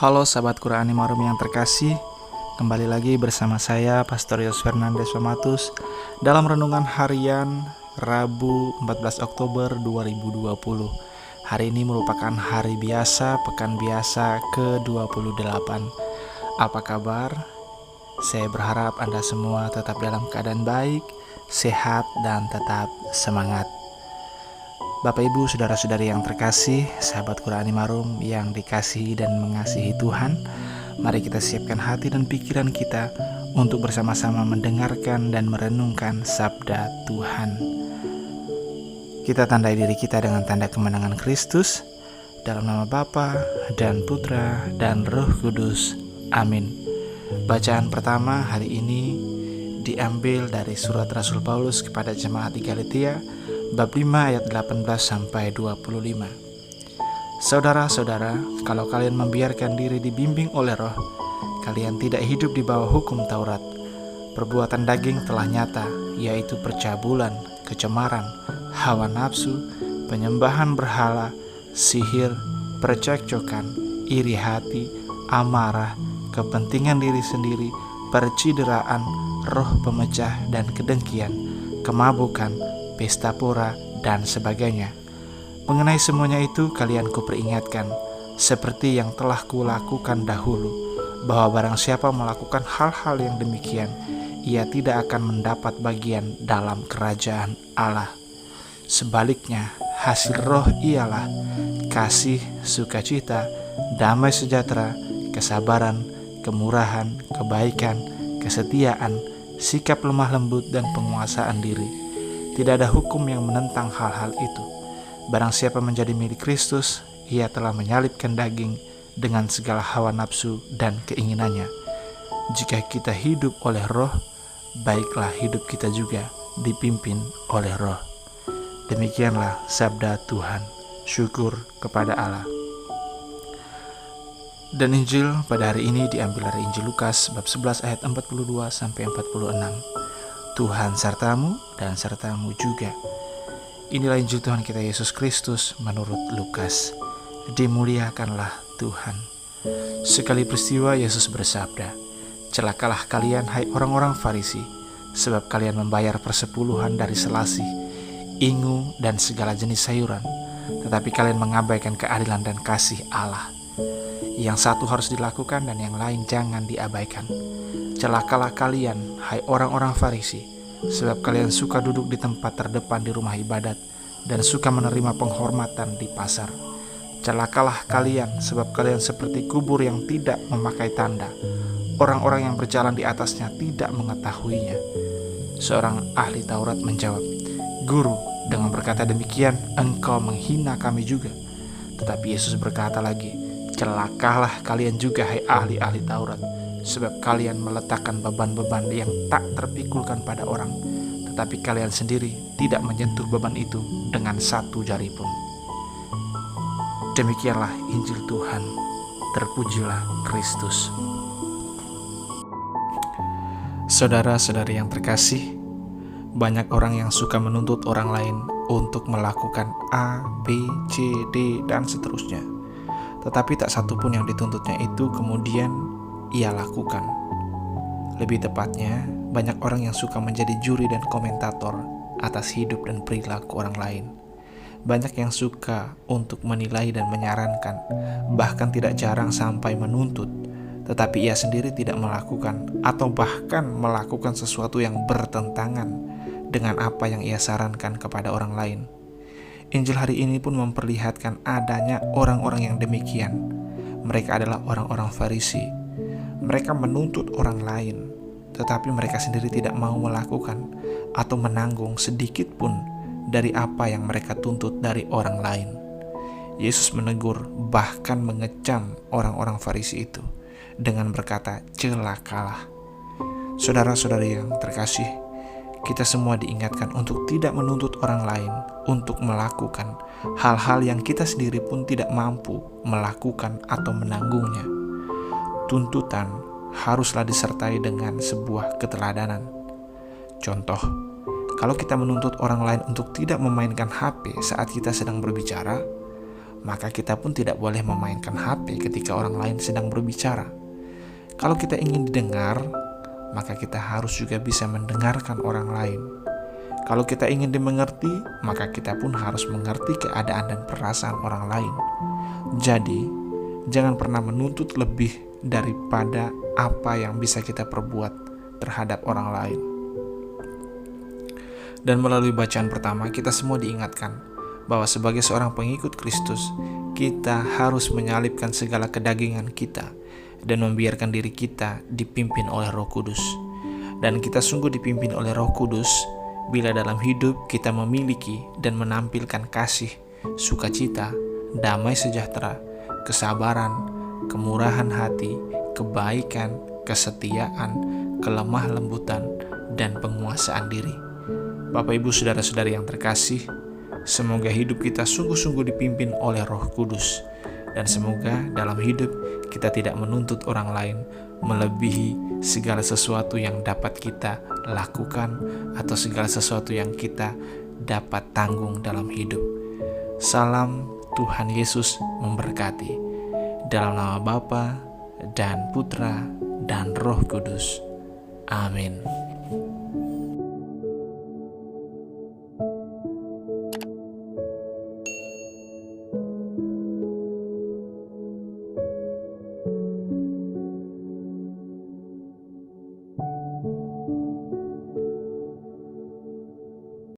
Halo sahabat Quran Marum yang terkasih, kembali lagi bersama saya Pastor Yos Fernandes Pematus dalam renungan harian Rabu 14 Oktober 2020. Hari ini merupakan hari biasa, pekan biasa ke-28. Apa kabar? Saya berharap Anda semua tetap dalam keadaan baik, sehat, dan tetap semangat. Bapak Ibu saudara-saudari yang terkasih, sahabat Quran Marum yang dikasihi dan mengasihi Tuhan, mari kita siapkan hati dan pikiran kita untuk bersama-sama mendengarkan dan merenungkan sabda Tuhan. Kita tandai diri kita dengan tanda kemenangan Kristus, dalam nama Bapa dan Putra dan Roh Kudus. Amin. Bacaan pertama hari ini diambil dari surat Rasul Paulus kepada jemaat di Galatia, bab 5 ayat 18 sampai 25. Saudara-saudara, kalau kalian membiarkan diri dibimbing oleh Roh, kalian tidak hidup di bawah hukum Taurat. Perbuatan daging telah nyata, yaitu percabulan, kecemaran, hawa nafsu, penyembahan berhala, sihir, percekcokan, iri hati, amarah, kepentingan diri sendiri, percideraan, roh pemecah dan kedengkian, kemabukan, pesta pora, dan sebagainya. Mengenai semuanya itu kalian kuperingatkan, seperti yang telah kulakukan dahulu, bahwa barang siapa melakukan hal-hal yang demikian, ia tidak akan mendapat bagian dalam kerajaan Allah. Sebaliknya, hasil roh ialah kasih, sukacita, damai sejahtera, kesabaran, kemurahan, kebaikan, kesetiaan, sikap lemah lembut, dan penguasaan diri. Tidak ada hukum yang menentang hal-hal itu. Barang siapa menjadi milik Kristus, ia telah menyalibkan daging dengan segala hawa nafsu dan keinginannya. Jika kita hidup oleh Roh, baiklah hidup kita juga dipimpin oleh Roh. Demikianlah sabda Tuhan. Syukur kepada Allah. Dan Injil pada hari ini diambil dari Injil Lukas bab 11 ayat 42 sampai 46. Tuhan sertamu dan sertamu juga. Inilah Injil Tuhan kita Yesus Kristus menurut Lukas. Dimuliakanlah Tuhan. Sekali peristiwa Yesus bersabda, "Celakalah kalian hai orang-orang Farisi, sebab kalian membayar persepuluhan dari selasih, ingu, dan segala jenis sayuran, tetapi kalian mengabaikan keadilan dan kasih Allah. Yang satu harus dilakukan dan yang lain jangan diabaikan. Celakalah kalian, hai orang-orang Farisi, sebab kalian suka duduk di tempat terdepan di rumah ibadat dan suka menerima penghormatan di pasar. Celakalah kalian, sebab kalian seperti kubur yang tidak memakai tanda. Orang-orang yang berjalan di atasnya tidak mengetahuinya." Seorang ahli Taurat menjawab, "Guru, dengan berkata demikian, engkau menghina kami juga." Tetapi Yesus berkata lagi, "Celakalah kalian juga, hai ahli-ahli Taurat, sebab kalian meletakkan beban-beban yang tak terpikulkan pada orang, tetapi kalian sendiri tidak menyentuh beban itu dengan satu jari pun." Demikianlah Injil Tuhan. Terpujilah Kristus. Saudara-saudari yang terkasih, banyak orang yang suka menuntut orang lain untuk melakukan A, B, C, D, dan seterusnya. Tetapi tak satu pun yang dituntutnya itu kemudian ia lakukan. Lebih tepatnya, banyak orang yang suka menjadi juri dan komentator atas hidup dan perilaku orang lain. Banyak yang suka untuk menilai dan menyarankan, bahkan tidak jarang sampai menuntut, tetapi ia sendiri tidak melakukan atau bahkan melakukan sesuatu yang bertentangan dengan apa yang ia sarankan kepada orang lain. Injil hari ini pun memperlihatkan adanya orang-orang yang demikian. Mereka adalah orang-orang Farisi. Mereka menuntut orang lain, tetapi mereka sendiri tidak mau melakukan atau menanggung sedikit pun dari apa yang mereka tuntut dari orang lain. Yesus menegur, bahkan mengecam orang-orang Farisi itu dengan berkata, "Celakalah." Saudara-saudari yang terkasih, kita semua diingatkan untuk tidak menuntut orang lain untuk melakukan hal-hal yang kita sendiri pun tidak mampu melakukan atau menanggungnya. Tuntutan haruslah disertai dengan sebuah keteladanan. Contoh, kalau kita menuntut orang lain untuk tidak memainkan HP saat kita sedang berbicara, maka kita pun tidak boleh memainkan HP ketika orang lain sedang berbicara. Kalau kita ingin didengar, maka kita harus juga bisa mendengarkan orang lain. Kalau kita ingin dimengerti, maka kita pun harus mengerti keadaan dan perasaan orang lain. Jadi, jangan pernah menuntut lebih daripada apa yang bisa kita perbuat terhadap orang lain. Dan melalui bacaan pertama, kita semua diingatkan bahwa sebagai seorang pengikut Kristus, kita harus menyalibkan segala kedagingan kita dan membiarkan diri kita dipimpin oleh Roh Kudus. Dan kita sungguh dipimpin oleh Roh Kudus bila dalam hidup kita memiliki dan menampilkan kasih, sukacita, damai sejahtera, kesabaran, kemurahan hati, kebaikan, kesetiaan, kelemah lembutan, dan penguasaan diri. Bapak, Ibu, saudara-saudari yang terkasih, semoga hidup kita sungguh-sungguh dipimpin oleh Roh Kudus, dan semoga dalam hidup kita tidak menuntut orang lain melebihi segala sesuatu yang dapat kita lakukan atau segala sesuatu yang kita dapat tanggung dalam hidup. Salam, Tuhan Yesus memberkati. Dalam nama Bapa dan Putra dan Roh Kudus. Amin.